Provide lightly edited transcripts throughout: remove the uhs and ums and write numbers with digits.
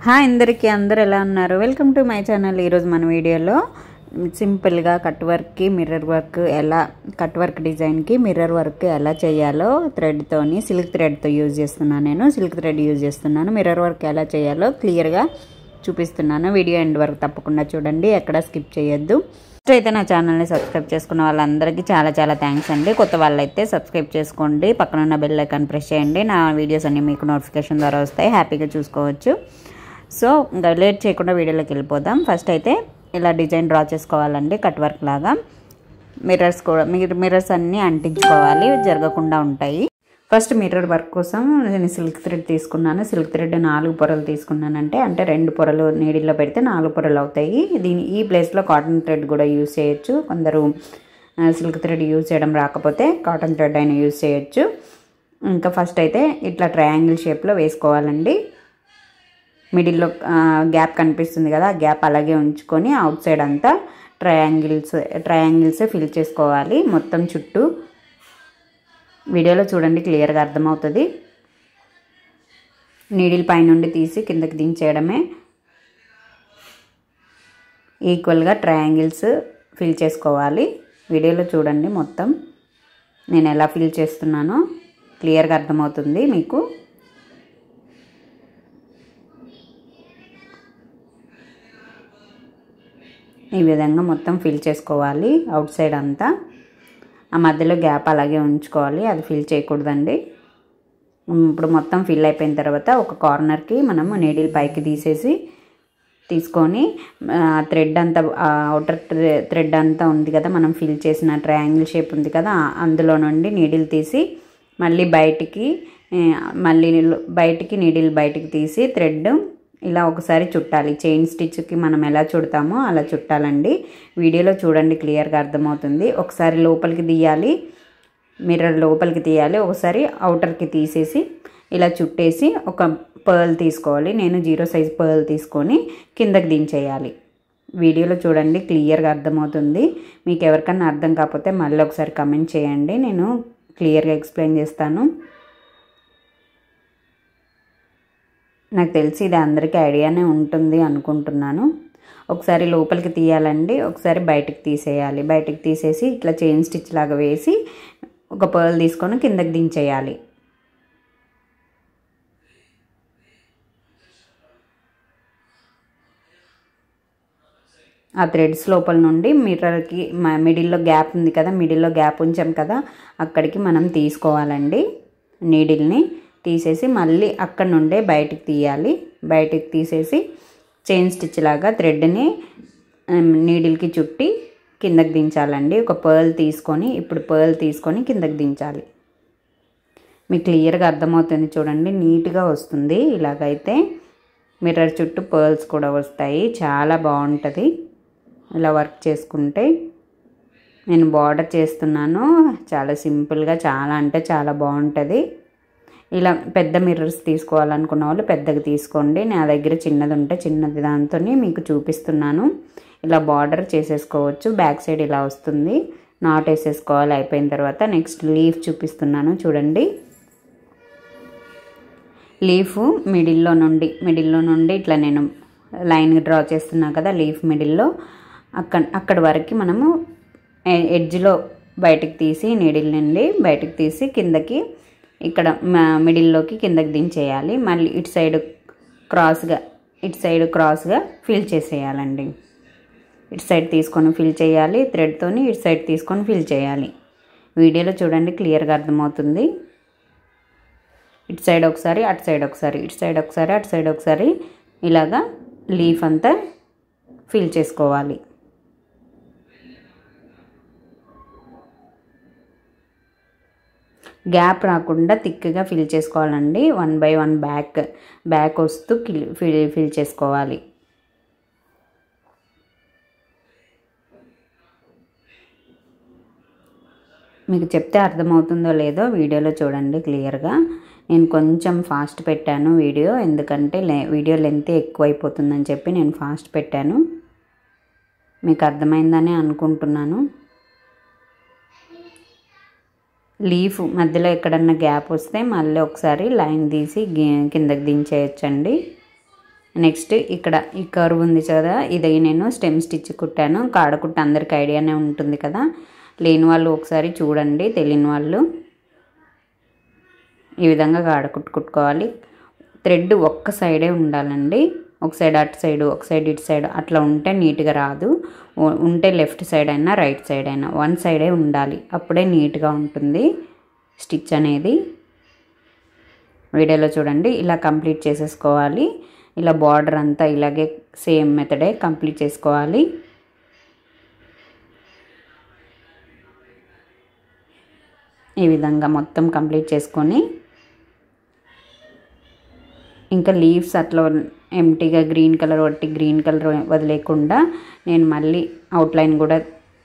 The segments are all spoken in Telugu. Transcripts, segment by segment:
హాయ్ అందరికీ, అందరూ ఎలా ఉన్నారు? Welcome to my channel. ఈరోజు మన వీడియోలో సింపుల్గా కట్ వర్క్కి మిర్రర్ వర్క్ ఎలా కట్ వర్క్ డిజైన్కి మిర్రర్ వర్క్ ఎలా చేయాలో థ్రెడ్తోని సిల్క్ థ్రెడ్తో యూజ్ చేస్తున్నాను. నేను సిల్క్ థ్రెడ్ యూజ్ చేస్తున్నాను. మిర్రర్ వర్క్ ఎలా చేయాలో క్లియర్గా చూపిస్తున్నాను. వీడియో ఎండ్ వరకు తప్పకుండా చూడండి, ఎక్కడ స్కిప్ చేయొద్దు. ఫస్ట్ అయితే నా ఛానల్ని సబ్స్క్రైబ్ చేసుకున్న వాళ్ళందరికీ చాలా చాలా థ్యాంక్స్ అండి. కొత్త వాళ్ళైతే సబ్స్క్రైబ్ చేసుకోండి, పక్కన ఉన్న బెల్ ఐకాన్ ప్రెస్ చేయండి. నా వీడియోస్ అన్నీ మీకు నోటిఫికేషన్ ద్వారా వస్తాయి, హ్యాపీగా చూసుకోవచ్చు. సో ఇంకా లేట్ చేయకుండా వీడియోలోకి వెళ్ళిపోదాం. ఫస్ట్ అయితే ఇలా డిజైన్ డ్రా చేసుకోవాలండి, కట్ వర్క్ లాగా. మిర్రర్స్ కూడా మిర్రర్స్ అన్నీ అంటించుకోవాలి, జరగకుండా ఉంటాయి. ఫస్ట్ మిర్రర్ వర్క్ కోసం నేను సిల్క్ థ్రెడ్ తీసుకున్నాను. సిల్క్ థ్రెడ్ 4 పొరలు తీసుకున్నానంటే, అంటే 2 పొరలు నీడిల్లో పెడితే 4 పొరలు అవుతాయి. ఈ ప్లేస్లో కాటన్ థ్రెడ్ కూడా యూజ్ చేయొచ్చు. కొందరు సిల్క్ థ్రెడ్ యూజ్ చేయడం రాకపోతే కాటన్ థ్రెడ్ అయినా యూజ్ చేయొచ్చు. ఇంకా ఫస్ట్ అయితే ఇట్లా ట్రయాంగిల్ షేప్లో వేసుకోవాలండి. మిడిల్లో గ్యాప్ కనిపిస్తుంది కదా, ఆ గ్యాప్ అలాగే ఉంచుకొని అవుట్ సైడ్ అంతా ట్రయాంగిల్స్ ఫిల్ చేసుకోవాలి మొత్తం చుట్టూ. వీడియోలో చూడండి, క్లియర్గా అర్థమవుతుంది. నీడిల్ పైనుండి తీసి కిందకి దించేయడమే. ఈక్వల్గా ట్రయాంగిల్స్ ఫిల్ చేసుకోవాలి. వీడియోలో చూడండి, మొత్తం నేను ఎలా ఫిల్ చేస్తున్నానో క్లియర్గా అర్థమవుతుంది మీకు. ఈ విధంగా మొత్తం ఫిల్ చేసుకోవాలి అవుట్ సైడ్ అంతా. ఆ మధ్యలో గ్యాప్ అలాగే ఉంచుకోవాలి, అది ఫిల్ చేయకూడదండి. ఇప్పుడు మొత్తం ఫిల్ అయిపోయిన తర్వాత ఒక కార్నర్కి మనము నీడిల్ పైకి తీసుకొని థ్రెడ్ అంతా, అవుటర్ థ్రెడ్ అంతా ఉంది కదా, మనం ఫిల్ చేసిన ట్రయాంగిల్ షేప్ ఉంది కదా, అందులో నుండి నీడిల్ తీసి మళ్ళీ బయటికి నీడిల్ బయటికి తీసి థ్రెడ్ ఇలా ఒకసారి చుట్టాలి. చైన్ స్టిచ్కి మనం ఎలా చుడతామో అలా చుట్టాలండి. వీడియోలో చూడండి, క్లియర్గా అర్థమవుతుంది. ఒకసారి లోపలికి తీయాలి, మిర్రర్ లోపలికి తీయాలి, ఒకసారి అవుటర్కి తీసేసి ఇలా చుట్టేసి ఒక పర్ల్ తీసుకోవాలి. నేను 0 సైజ్ పర్ల్ తీసుకొని కిందకి దించేయాలి. వీడియోలో చూడండి, క్లియర్గా అర్థమవుతుంది. మీకు ఎవరికన్నా అర్థం కాకపోతే మళ్ళీ ఒకసారి కమెంట్ చేయండి, నేను క్లియర్గా ఎక్స్ప్లెయిన్ చేస్తాను. నాకు తెలిసి ఇది అందరికీ ఐడియానే ఉంటుంది అనుకుంటున్నాను. ఒకసారి లోపలికి తీయాలండి, ఒకసారి బయటికి తీసేయాలి. బయటికి తీసేసి ఇట్లా చైన్ స్టిచ్ లాగా వేసి ఒక పర్ల్ తీసుకొని కిందకి దించేయాలి. ఆ థ్రెడ్స్ లోపల నుండి మిర్రర్కి మిడిల్లో గ్యాప్ ఉంది కదా, మిడిల్లో గ్యాప్ ఉంచాం కదా, అక్కడికి మనం తీసుకోవాలండి. నీడిల్ని తీసేసి మళ్ళీ అక్కడ నుండే బయటికి తీయాలి. బయటికి తీసేసి చైన్ స్టిచ్ లాగా థ్రెడ్ని నీడిల్కి చుట్టి కిందకి దించాలండి. ఒక పర్ల్ తీసుకొని కిందకి దించాలి. మీకు క్లియర్గా అర్థమవుతుంది చూడండి, నీట్గా వస్తుంది. ఇలాగైతే మిర్రర్ చుట్టూ పర్ల్స్ కూడా వస్తాయి, చాలా బాగుంటుంది ఇలా వర్క్ చేసుకుంటే. నేను బార్డర్ చేస్తున్నాను, చాలా సింపుల్గా, చాలా అంటే చాలా బాగుంటుంది. ఇలా పెద్ద మిర్రర్స్ తీసుకోవాలనుకున్న వాళ్ళు పెద్దగా తీసుకోండి. నా దగ్గర చిన్నది ఉంటే చిన్నది దాంతో మీకు చూపిస్తున్నాను. ఇలా బార్డర్ చేసేసుకోవచ్చు. బ్యాక్ సైడ్ ఇలా వస్తుంది, నాట్ వేసేసుకోవాలి. అయిపోయిన తర్వాత నెక్స్ట్ లీఫ్ చూపిస్తున్నాను చూడండి. లీఫ్ మిడిల్లో నుండి ఇట్లా నేను లైన్ డ్రా చేస్తున్నా కదా, లీఫ్ మిడిల్లో అక్కడ వరకు మనము ఎడ్జ్లో బయటికి తీసి నీడిల్ నుండి బయటికి తీసి కిందకి ఇక్కడ మిడిల్లోకి కిందకి దించేయాలి. మళ్ళీ ఇటు సైడ్ క్రాస్గా ఫిల్ చేసేయాలండి. ఇటు సైడ్ తీసుకొని ఫిల్ చేయాలి థ్రెడ్తోని, ఇటు సైడ్ తీసుకొని ఫిల్ చేయాలి. వీడియోలో చూడండి, క్లియర్గా అర్థమవుతుంది. ఇటు సైడ్ ఒకసారి, అటు సైడ్ ఒకసారి, ఇటు సైడ్ ఒకసారి, అటు సైడ్ ఒకసారి, ఇలాగా లీఫ్ అంతా ఫిల్ చేసుకోవాలి. గ్యాప్ రాకుండా థిక్గా ఫిల్ చేసుకోవాలండి. 1 by 1 బ్యాక్ వస్తూ ఫిల్ చేసుకోవాలి. మీకు చెప్తే అర్థమవుతుందో లేదో వీడియోలో చూడండి క్లియర్గా. నేను కొంచెం ఫాస్ట్ పెట్టాను వీడియో, ఎందుకంటే వీడియో లెంత్ ఎక్కువైపోతుందని చెప్పి నేను ఫాస్ట్ పెట్టాను. మీకు అర్థమైందని అనుకుంటున్నాను. లీఫ్ మధ్యలో ఎక్కడన్నా గ్యాప్ వస్తే మళ్ళీ ఒకసారి లైన్ తీసి కిందకి దించేయచ్చండి. నెక్స్ట్ ఇక్కడ ఈ కర్వ్ ఉంది కదా, ఇది నేను స్టెమ్ స్టిచ్ కుట్టాను. కాడకుట్టు అందరికి ఐడియానే ఉంటుంది కదా, లేని వాళ్ళు ఒకసారి చూడండి, తెలియని వాళ్ళు. ఈ విధంగా కాడకుట్టు కుట్టుకోవాలి. థ్రెడ్ ఒక్క సైడే ఉండాలండి, ఒక సైడ్ అటు సైడ్ ఒక సైడ్ ఇటు సైడ్ అట్లా ఉంటే నీట్గా రాదు. ఉంటే లెఫ్ట్ సైడ్ అయినా రైట్ సైడ్ అయినా వన్ సైడే ఉండాలి, అప్పుడే నీట్గా ఉంటుంది స్టిచ్ అనేది. వీడియోలో చూడండి, ఇలా కంప్లీట్ చేసేసుకోవాలి. ఇలా బార్డర్ అంతా ఇలాగే సేమ్ మెథడే కంప్లీట్ చేసుకోవాలి. ఈ విధంగా మొత్తం కంప్లీట్ చేసుకొని ఇంకా లీవ్స్ అట్లా ఎంటీగా గ్రీన్ కలర్ వట్టి గ్రీన్ కలర్ వదిలేకుండా నేను మళ్ళీ అవుట్లైన్ కూడా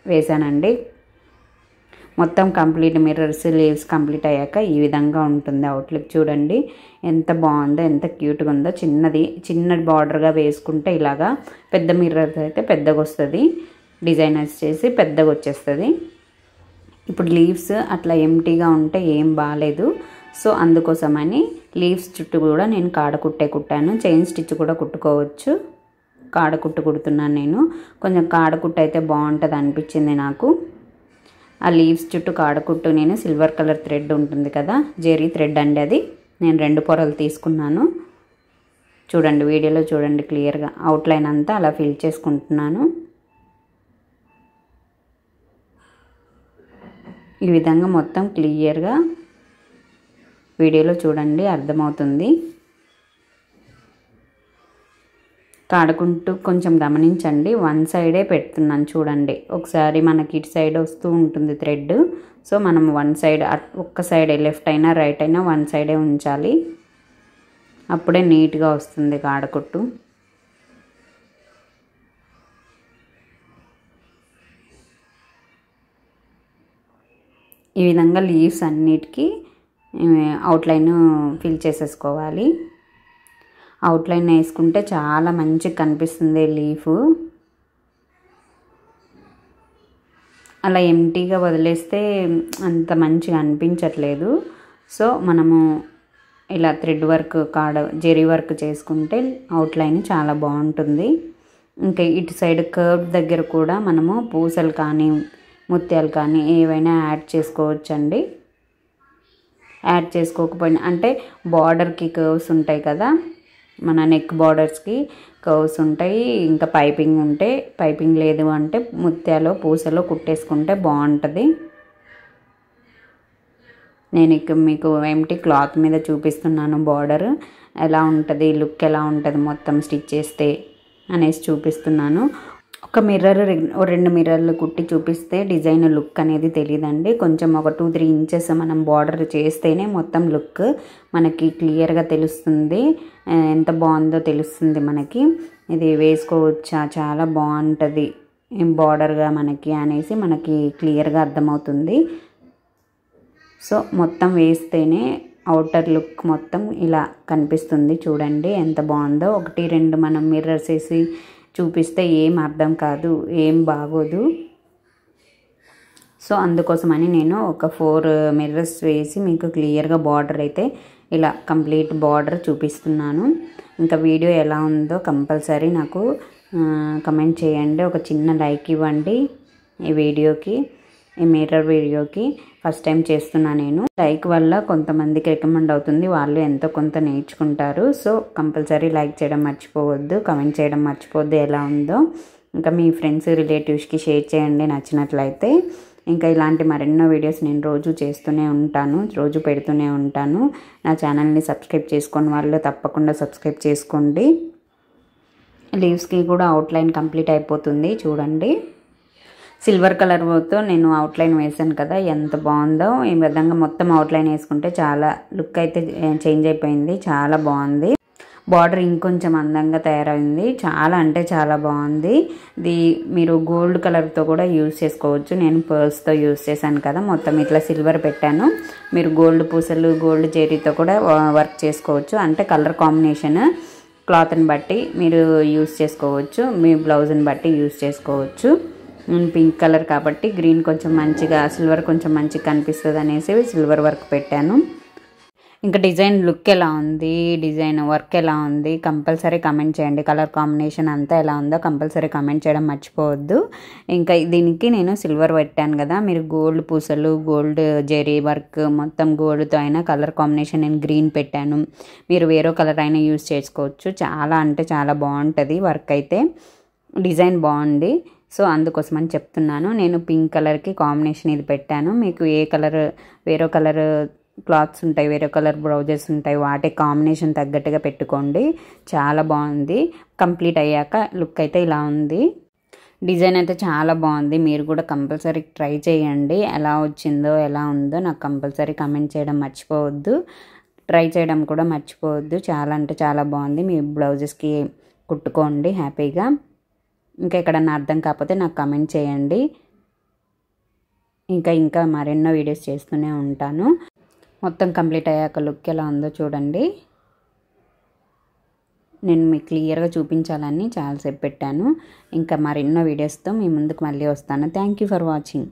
వేసానండి. మొత్తం కంప్లీట్ మిర్రర్స్ లీవ్స్ కంప్లీట్ అయ్యాక ఈ విధంగా ఉంటుంది అవుట్లుక్. చూడండి ఎంత బాగుందో, ఎంత క్యూట్గా ఉందో. చిన్న బార్డర్గా వేసుకుంటే ఇలాగా, పెద్ద మిర్రర్స్ అయితే పెద్దగా వస్తుంది, డిజైనర్స్ చేసి పెద్దగా వచ్చేస్తుంది. ఇప్పుడు లీవ్స్ అట్లా ఎంటీగా ఉంటే ఏం బాగాలేదు. సో అందుకోసమని లీవ్స్ చుట్టూ కూడా నేను కాడకుట్టే కుట్టాను. చైన్ స్టిచ్ కూడా కుట్టుకోవచ్చు, కాడకుట్టు కుడుతున్నాను నేను. కొంచెం కాడకుట్టు అయితే బాగుంటుంది అనిపించింది నాకు. ఆ లీవ్స్ చుట్టూ కాడకుట్టు నేను సిల్వర్ కలర్ థ్రెడ్ ఉంటుంది కదా, జెరీ థ్రెడ్ అండి, అది నేను 2 పొరలు తీసుకున్నాను. చూడండి వీడియోలో చూడండి క్లియర్గా అవుట్లైన్ అంతా అలా ఫిల్ చేసుకుంటున్నాను. ఈ విధంగా మొత్తం క్లియర్గా వీడియోలో చూడండి అర్థమవుతుంది. కాడకుంటూ కొంచెం గమనించండి, వన్ సైడే పెడుతున్నాను చూడండి. ఒకసారి మనకి ఇటు సైడ్ వస్తూ ఉంటుంది థ్రెడ్, సో మనం వన్ సైడ్ ఒక్క సైడే లెఫ్ట్ అయినా రైట్ అయినా వన్ సైడే ఉంచాలి, అప్పుడే నీట్గా వస్తుంది కాడకుట్టు. ఈ విధంగా లీవ్స్ అన్నిటికీ అవుట్లైన్ ఫిల్ చేసేసుకోవాలి. అవుట్లైన్ వేసుకుంటే చాలా మంచిగా కనిపిస్తుంది లీఫ్. అలా ఎంటీగా వదిలేస్తే అంత మంచిగా అనిపించట్లేదు. సో మనము ఇలా థ్రెడ్ వర్క్ జెరీ వర్క్ చేసుకుంటే అవుట్లైన్ చాలా బాగుంటుంది. ఇంకా ఇటు సైడ్ కర్వ్ దగ్గర కూడా మనము పూసలు కానీ ముత్యాలు కానీ ఏవైనా యాడ్ చేసుకోవచ్చండి. యాడ్ చేసుకోకపోయినా అంటే బార్డర్కి కర్వ్స్ ఉంటాయి కదా, మన నెక్ బార్డర్స్కి కర్వ్స్ ఉంటాయి, ఇంకా పైపింగ్ ఉంటే పైపింగ్ లేదు అంటే ముత్యాలు పూసలో కుట్టేసుకుంటే బాగుంటుంది. నేను ఇక మీకు ఎంటీ క్లాత్ మీద చూపిస్తున్నాను బార్డర్ ఎలా ఉంటుంది, లుక్ ఎలా ఉంటుంది మొత్తం స్టిచ్ చేస్తే అనేసి చూపిస్తున్నాను. ఒక మిర్రర్ 2 మిర్రర్లు కుట్టి చూపిస్తే డిజైన్ లుక్ అనేది తెలియదండి. కొంచెం ఒక 2-3 ఇంచెస్ మనం బార్డర్ చేస్తేనే మొత్తం లుక్ మనకి క్లియర్గా తెలుస్తుంది, ఎంత బాగుందో తెలుస్తుంది మనకి. ఇది వేసుకోవచ్చా, చాలా బాగుంటుంది బార్డర్గా మనకి అనేసి మనకి క్లియర్గా అర్థమవుతుంది. సో మొత్తం వేస్తేనే అవుటర్ లుక్ మొత్తం ఇలా కనిపిస్తుంది. చూడండి ఎంత బాగుందో. 1-2 మనం మిర్రర్స్ వేసి చూపిస్తే ఏం అర్థం కాదు, ఏం బాగోదు. సో అందుకోసమని నేను ఒక 4 మిర్రర్స్ వేసి మీకు క్లియర్గా బార్డర్ అయితే ఇలా కంప్లీట్ బార్డర్ చూపిస్తున్నాను. ఇంకా వీడియో ఎలా ఉందో కంపల్సరీ నాకు కమెంట్ చేయండి, ఒక చిన్న లైక్ ఇవ్వండి ఈ వీడియోకి, ఈ మిర్రర్ వీడియోకి. ఫస్ట్ టైం చేస్తున్నా నేను. లైక్ వల్ల కొంతమందికి రికమెండ్ అవుతుంది, వాళ్ళు ఎంతో కొంత నేర్చుకుంటారు. సో కంపల్సరీ లైక్ చేయడం మర్చిపోవద్దు, కమెంట్ చేయడం మర్చిపోవద్దు ఎలా ఉందో. ఇంకా మీ ఫ్రెండ్స్ రిలేటివ్స్కి షేర్ చేయండి నచ్చినట్లయితే. ఇంకా ఇలాంటి మరెన్నో వీడియోస్ నేను రోజు చేస్తూనే ఉంటాను, రోజు పెడుతూనే ఉంటాను. నా ఛానల్ని సబ్స్క్రైబ్ చేసుకొని వాళ్ళు తప్పకుండా సబ్స్క్రైబ్ చేసుకోండి. లీవ్స్కి కూడా అవుట్లైన్ కంప్లీట్ అయిపోతుంది చూడండి. సిల్వర్ కలర్తో నేను అవుట్లైన్ వేసాను కదా, ఎంత బాగుందో. ఈ విధంగా మొత్తం అవుట్లైన్ వేసుకుంటే చాలా లుక్ అయితే చేంజ్ అయిపోయింది, చాలా బాగుంది. బార్డర్ ఇంకొంచెం అందంగా తయారైంది, చాలా అంటే చాలా బాగుంది. ఇది మీరు గోల్డ్ కలర్తో కూడా యూజ్ చేసుకోవచ్చు. నేను పర్ల్స్తో యూజ్ చేశాను కదా, మొత్తం ఇట్లా సిల్వర్ పెట్టాను. మీరు గోల్డ్ పూసలు గోల్డ్ జెరీతో కూడా వర్క్ చేసుకోవచ్చు. అంటే కలర్ కాంబినేషన్ క్లాత్ని బట్టి మీరు యూజ్ చేసుకోవచ్చు, మీ బ్లౌజ్ని బట్టి యూజ్ చేసుకోవచ్చు. పింక్ కలర్ కాబట్టి గ్రీన్ కొంచెం మంచిగా, సిల్వర్ కొంచెం మంచిగా కనిపిస్తుంది అనేసి సిల్వర్ వర్క్ పెట్టాను. ఇంకా డిజైన్ లుక్ ఎలా ఉంది, డిజైన్ వర్క్ ఎలా ఉంది కంపల్సరీ కమెంట్ చేయండి. కలర్ కాంబినేషన్ అంతా ఎలా ఉందో కంపల్సరీ కమెంట్ చేయడం మర్చిపోవద్దు. ఇంకా దీనికి నేను సిల్వర్ పెట్టాను కదా, మీరు గోల్డ్ పూసలు, గోల్డ్ జెరీ వర్క్ మొత్తం గోల్డ్తో అయినా కలర్ కాంబినేషన్ నేను గ్రీన్ పెట్టాను. మీరు వేరే కలర్ అయినా యూజ్ చేసుకోవచ్చు. చాలా అంటే చాలా బాగుంటుంది వర్క్ అయితే, డిజైన్ బాగుంది. సో అందుకోసమని చెప్తున్నాను. నేను పింక్ కలర్కి కాంబినేషన్ ఇది పెట్టాను. మీకు ఏ కలర్, వేరే కలర్ క్లాత్స్ ఉంటాయి, వేరే కలర్ బ్లౌజెస్ ఉంటాయి, వాటి కాంబినేషన్ తగ్గట్టుగా పెట్టుకోండి. చాలా బాగుంది. కంప్లీట్ అయ్యాక లుక్ అయితే ఇలా ఉంది. డిజైన్ అయితే చాలా బాగుంది. మీరు కూడా కంపల్సరీ ట్రై చేయండి. ఎలా వచ్చిందో ఎలా ఉందో నాకు కంపల్సరీ కమెంట్ చేయడం మర్చిపోవద్దు. ట్రై చేయడం కూడా మర్చిపోవద్దు. చాలా అంటే చాలా బాగుంది. మీ బ్లౌజెస్కి కుట్టుకోండి హ్యాపీగా. ఇంకా ఎక్కడన్నా అర్థం కాకపోతే నాకు కమెంట్ చేయండి. ఇంకా మరెన్నో వీడియోస్ చేస్తూనే ఉంటాను. మొత్తం కంప్లీట్ అయ్యాక లుక్ ఎలా ఉందో చూడండి. నేను మీకు క్లియర్గా చూపించాలని చాలాసేపు పెట్టాను. ఇంకా మరెన్నో వీడియోస్తో మీ ముందుకు మళ్ళీ వస్తాను. Thank you for watching.